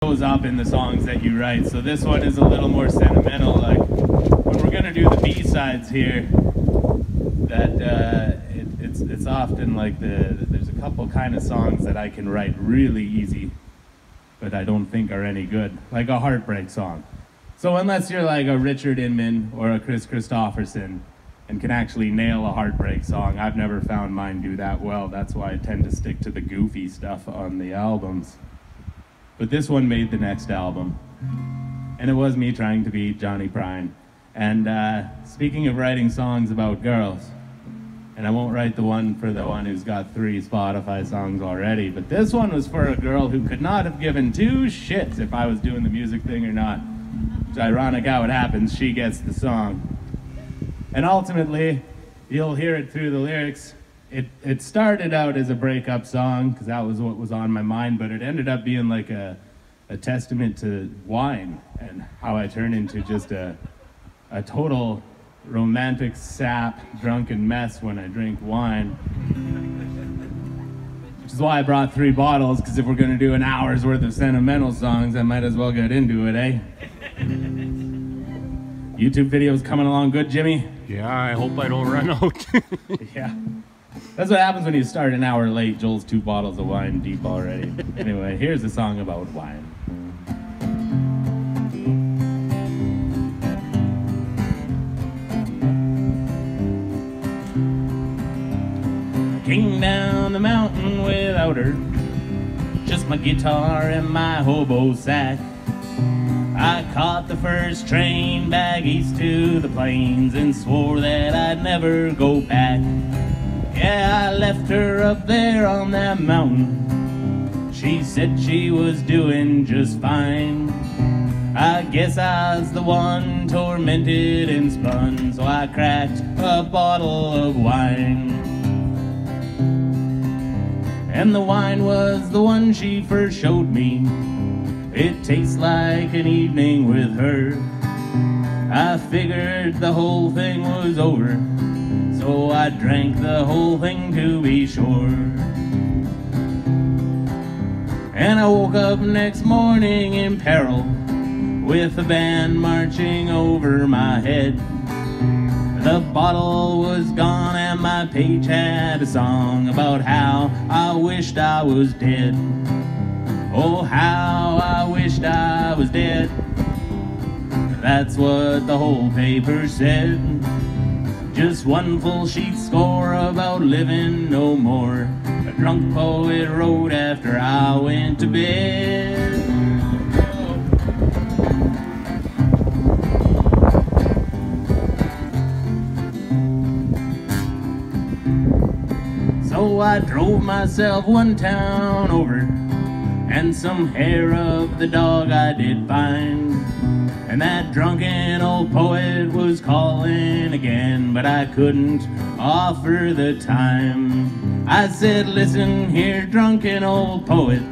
Goes up in the songs that you write. So this one is a little more sentimental. Like when we're gonna do the B-sides here, that it's often like there's a couple kind of songs that I can write really easy, but I don't think are any good, like a heartbreak song. So unless you're like a Richard Inman or a Chris Christopherson and can actually nail a heartbreak song, I've never found mine do that well. That's why I tend to stick to the goofy stuff on the albums. But this one made the next album, and it was me trying to be Johnny Prine. And speaking of writing songs about girls, and I won't write the one for the one who's got 3 Spotify songs already, but this one was for a girl who could not have given 2 shits if I was doing the music thing or not. It's ironic how it happens, she gets the song. And ultimately, you'll hear it through the lyrics. It started out as a breakup song, because that was what was on my mind, but it ended up being like a testament to wine and how I turned into just a total romantic sap, drunken mess when I drink wine. Which is why I brought 3 bottles, because if we're going to do an hour's worth of sentimental songs, I might as well get into it, eh? YouTube videos coming along good, Jimmy? Yeah, I hope I don't run out. Yeah. That's what happens when you start an hour late. Joel's 2 bottles of wine deep already. Anyway, here's a song about wine. Came down the mountain without her, just my guitar and my hobo sack. I caught the first train back east to the plains and swore that I'd never go back. Yeah, I left her up there on that mountain. She said she was doing just fine. I guess I was the one tormented and spun, so I cracked a bottle of wine. And the wine was the one she first showed me. It tastes like an evening with her. I figured the whole thing was over, so I drank the whole thing to be sure. And I woke up next morning in peril, with a band marching over my head. The bottle was gone and my page had a song about how I wished I was dead. Oh, how I wished I was dead. That's what the whole paper said. Just one full sheet score about living no more. A drunk poet wrote after I went to bed. So I drove myself one town over, and some hair of the dog I did find. And that drunken old poet was calling again, but I couldn't offer the time. I said, listen here, drunken old poet,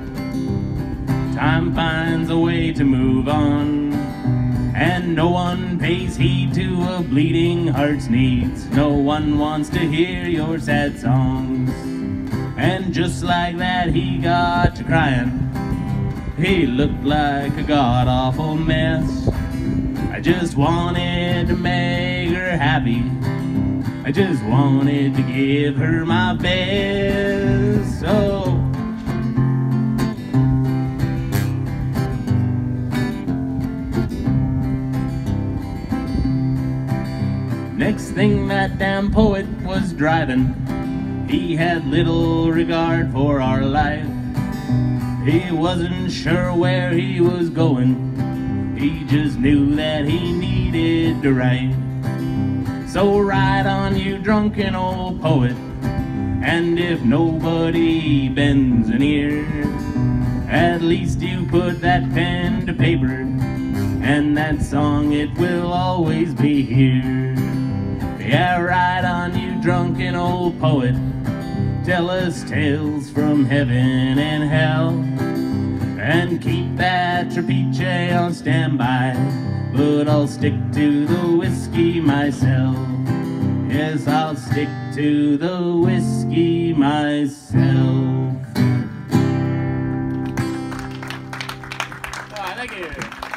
time finds a way to move on, and no one pays heed to a bleeding heart's needs. No one wants to hear your sad songs. And just like that he got to crying. He looked like a god-awful mess. I just wanted to make her happy. I just wanted to give her my best. So next thing, that damn poet was driving. He had little regard for our life. He wasn't sure where he was going. He just knew that he needed to write. So ride on, you drunken old poet, and if nobody bends an ear, at least you put that pen to paper, and that song, it will always be here. Yeah, ride on, you drunken old poet, tell us tales from heaven and hell, and keep that Trapiche on standby, but I'll stick to the whiskey myself. Yes, I'll stick to the whiskey myself. Thank you.